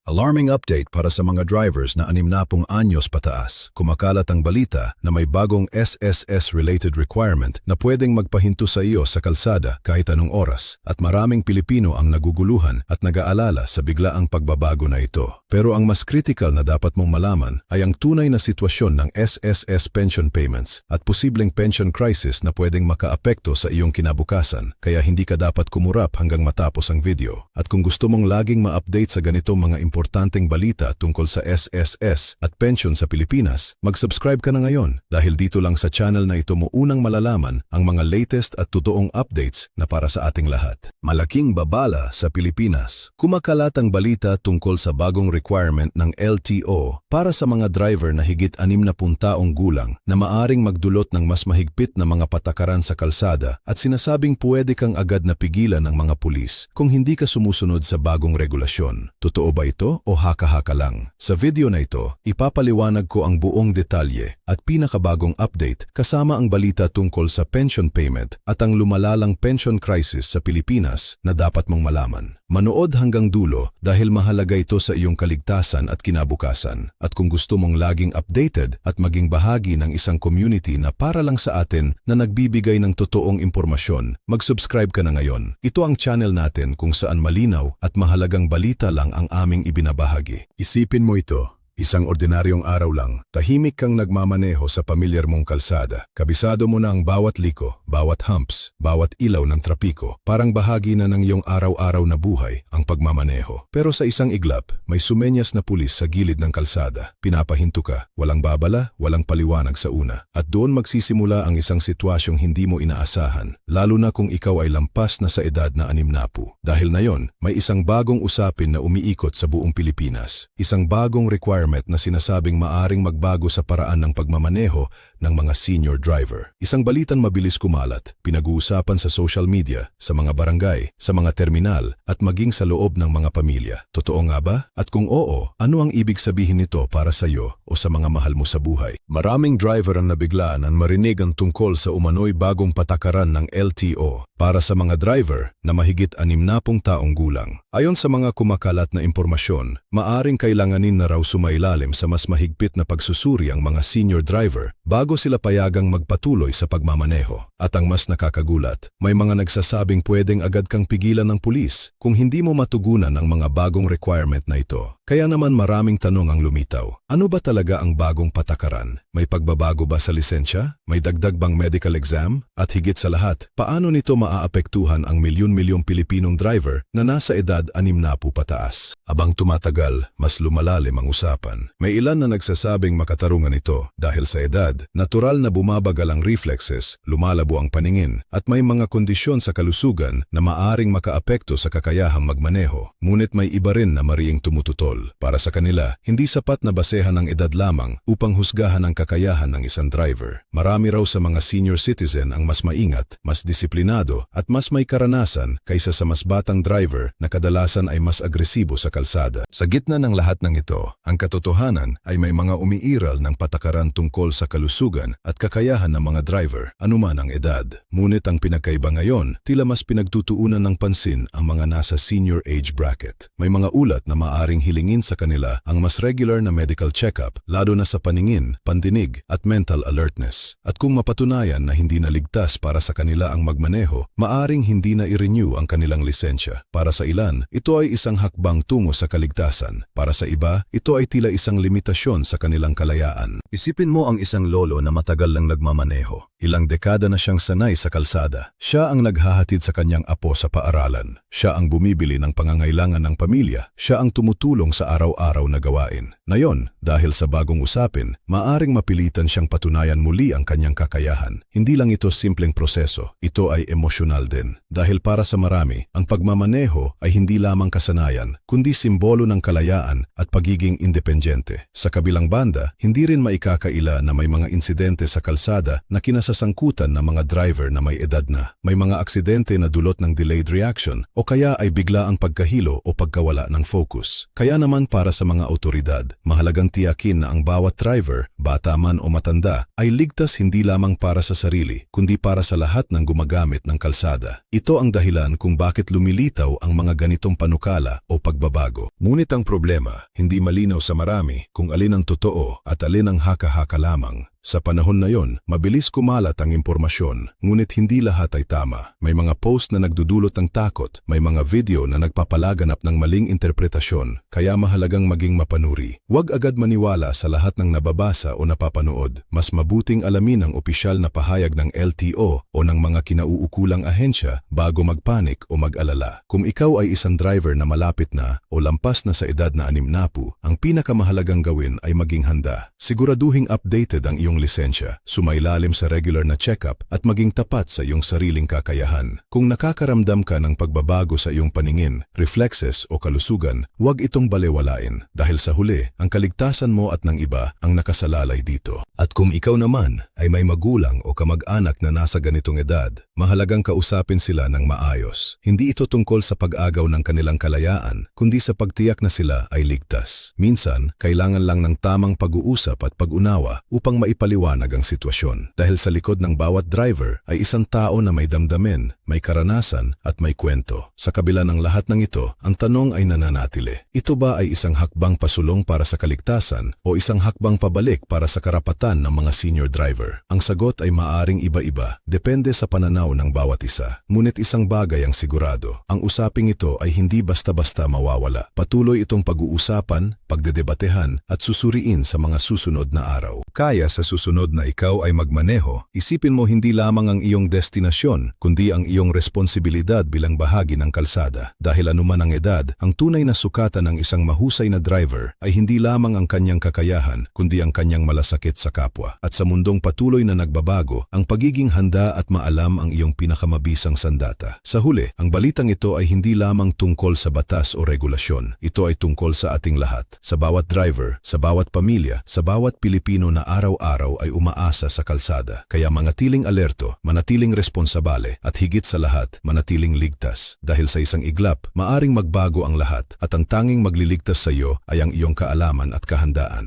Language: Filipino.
Alarming update para sa mga drivers na 60 anyos pataas. Kumakalat ang balita na may bagong SSS-related requirement na pwedeng magpahinto sa iyo sa kalsada kahit anong oras. At maraming Pilipino ang naguguluhan at nag-aalala sa biglaang pagbabago na ito. Pero ang mas critical na dapat mong malaman ay ang tunay na sitwasyon ng SSS pension payments at posibleng pension crisis na pwedeng makaapekto sa iyong kinabukasan. Kaya hindi ka dapat kumurap hanggang matapos ang video. At kung gusto mong laging ma-update sa ganitong mga importanteng balita tungkol sa SSS at pension sa Pilipinas, mag-subscribe ka na ngayon dahil dito lang sa channel na ito mo unang malalaman ang mga latest at totoong updates na para sa ating lahat. Malaking babala sa Pilipinas. Kumakalat ang balita tungkol sa bagong requirement ng LTO para sa mga driver na higit 60 taong gulang na maaring magdulot ng mas mahigpit na mga patakaran sa kalsada at sinasabing pwede kang agad na pigilan ng mga pulis kung hindi ka sumusunod sa bagong regulasyon. Totoo ba ito o haka-haka lang? Sa video na ito, ipapaliwanag ko ang buong detalye at pinakabagong update kasama ang balita tungkol sa pension payment at ang lumalalang pension crisis sa Pilipinas na dapat mong malaman. Manood hanggang dulo dahil mahalaga ito sa iyong kaligtasan at kinabukasan. At kung gusto mong laging updated at maging bahagi ng isang community na para lang sa atin na nagbibigay ng totoong impormasyon, mag-subscribe ka na ngayon. Ito ang channel natin kung saan malinaw at mahalagang balita lang ang aming ibinabahagi. Isipin mo ito. Isang ordinaryong araw lang, tahimik kang nagmamaneho sa pamilyar mong kalsada. Kabisado mo na ang bawat liko, bawat humps, bawat ilaw ng trapiko. Parang bahagi na ng iyong araw-araw na buhay ang pagmamaneho. Pero sa isang iglap, may sumenyas na pulis sa gilid ng kalsada. Pinapahinto ka, walang babala, walang paliwanag sa una. At doon magsisimula ang isang sitwasyong hindi mo inaasahan, lalo na kung ikaw ay lampas na sa edad na 60. Dahil na yon, may isang bagong usapin na umiikot sa buong Pilipinas. Isang bagong requirement na sinasabing maaring magbago sa paraan ng pagmamaneho ng mga senior driver. Isang balitan mabilis kumalat, pinag-uusapan sa social media, sa mga barangay, sa mga terminal, at maging sa loob ng mga pamilya. Totoo nga ba? At kung oo, ano ang ibig sabihin nito para sa iyo o sa mga mahal mo sa buhay? Maraming driver ang nabiglaan ang marinig ang tungkol sa umano'y bagong patakaran ng LTO para sa mga driver na mahigit 60 taong gulang. Ayon sa mga kumakalat na impormasyon, maaring kailanganin na raw sumailalim sa mas mahigpit na pagsusuri ang mga senior driver bago sila payagang magpatuloy sa pagmamaneho. At ang mas nakakagulat, may mga nagsasabing pwedeng agad kang pigilan ng pulis kung hindi mo matugunan ang mga bagong requirement na ito. Kaya naman maraming tanong ang lumitaw. Ano ba talaga ang bagong patakaran? May pagbabago ba sa lisensya? May dagdag bang medical exam? At higit sa lahat, paano nito maaapektuhan ang milyon-milyong Pilipinong driver na nasa edad 60 pataas? Abang tumatagal, mas lumalalim ang usapan. May ilan na nagsasabing makatarungan ito dahil sa edad, natural na bumabagal ang reflexes, lumalabo ang paningin, at may mga kondisyon sa kalusugan na maaring makaapekto sa kakayahang magmaneho. Ngunit may iba rin na mariing tumututol. Para sa kanila, hindi sapat na basehan ang edad lamang upang husgahan ang kakayahan ng isang driver. Marami raw sa mga senior citizen ang mas maingat, mas disiplinado, at mas may karanasan kaysa sa mas batang driver na kadalasan ay mas agresibo sa kalsada. Sa gitna ng lahat ng ito, ang katotohanan ay may mga umiiral ng patakaran tungkol sa kalusugan at kakayahan ng mga driver, anuman ang edad. Ngunit ang pinagkaiba ngayon, tila mas pinagtutuunan ng pansin ang mga nasa senior age bracket. May mga ulat na maaring hilingin sa kanila ang mas regular na medical check-up, lalo na sa paningin, pandinig at mental alertness. At kung mapatunayan na hindi na ligtas para sa kanila ang magmaneho, maaring hindi na i-renew ang kanilang lisensya. Para sa ilan, ito ay isang hakbang tungo sa kaligtasan. Para sa iba, ito ay tila isang limitasyon sa kanilang kalayaan. Isipin mo ang isang lolo na matagal lang nagmamaneho. Ilang dekada na siyang sanay sa kalsada. Siya ang naghahatid sa kanyang apo sa paaralan. Siya ang bumibili ng pangangailangan ng pamilya. Siya ang tumutulong sa araw-araw na gawain. Ngayon, dahil sa bagong usapin, maaring mapilitan siyang patunayan muli ang kanyang kakayahan. Hindi lang ito simpleng proseso, ito ay emosyonal din. Dahil para sa marami, ang pagmamaneho ay hindi lamang kasanayan, kundi simbolo ng kalayaan at pagiging independyente. Sa kabilang banda, hindi rin maikakaila na may mga insidente sa kalsada na kinasasangkutan ng mga driver na may edad na. May mga aksidente na dulot ng delayed reaction o kaya ay bigla ang pagkahilo o pagkawala ng focus. Kaya naman para sa mga awtoridad, mahalagang tiyakin na ang bawat driver, bata man o matanda, ay ligtas hindi lamang para sa sarili, kundi para sa lahat ng gumagamit ng kalsada. Ito ang dahilan kung bakit lumilitaw ang mga ganitong panukala o pagbabago. Ngunit ang problema, hindi malinaw sa marami kung alin ang totoo at alin ang haka-haka lamang. Sa panahon na yon, mabilis kumalat ang impormasyon, ngunit hindi lahat ay tama. May mga post na nagdudulot ng takot, may mga video na nagpapalaganap ng maling interpretasyon, kaya mahalagang maging mapanuri. Huwag agad maniwala sa lahat ng nababasa o napapanood. Mas mabuting alamin ang opisyal na pahayag ng LTO o ng mga kinauukulang ahensya bago magpanik o mag-alala. Kung ikaw ay isang driver na malapit na o lampas na sa edad na 60, ang pinakamahalagang gawin ay maging handa. Siguraduhing updated ang iyong lisensya, sumailalim sa regular na check-up at maging tapat sa iyong sariling kakayahan. Kung nakakaramdam ka ng pagbabago sa iyong paningin, reflexes o kalusugan, huwag itong balewalain dahil sa huli, ang kaligtasan mo at ng iba ang nakasalalay dito. At kung ikaw naman ay may magulang o kamag-anak na nasa ganitong edad, mahalagang kausapin sila ng maayos. Hindi ito tungkol sa pag-agaw ng kanilang kalayaan, kundi sa pagtiyak na sila ay ligtas. Minsan, kailangan lang ng tamang pag-uusap at pag-unawa upang maipaliwanag ang sitwasyon. Dahil sa likod ng bawat driver ay isang tao na may damdamin, may karanasan at may kwento. Sa kabila ng lahat ng ito, ang tanong ay nananatili. Ito ba ay isang hakbang pasulong para sa kaligtasan o isang hakbang pabalik para sa karapatan ng mga senior driver? Ang sagot ay maaring iba-iba, depende sa pananaw ng bawat isa. Ngunit isang bagay ang sigurado, ang usaping ito ay hindi basta-basta mawawala. Patuloy itong pag-uusapan, pagdedebatehan at susuriin sa mga susunod na araw. Kaya sa susunod na ikaw ay magmaneho, isipin mo hindi lamang ang iyong destinasyon, kundi ang iyong responsibilidad bilang bahagi ng kalsada. Dahil anuman ang edad, ang tunay na sukatan ng isang mahusay na driver ay hindi lamang ang kanyang kakayahan, kundi ang kanyang malasakit sa kapwa. At sa mundong patuloy na nagbabago, ang pagiging handa at maalam ang iyong pinakamabisang sandata. Sa huli, ang balitang ito ay hindi lamang tungkol sa batas o regulasyon. Ito ay tungkol sa ating lahat, sa bawat driver, sa bawat pamilya, sa bawat Pilipino na araw-araw ay umaasa sa kalsada. Kaya manatiling alerto, manatiling responsabale, at higit sa lahat, manatiling ligtas. Dahil sa isang iglap, maaring magbago ang lahat, at ang tanging magliligtas sa iyo ay ang iyong kaalaman at kahandaan.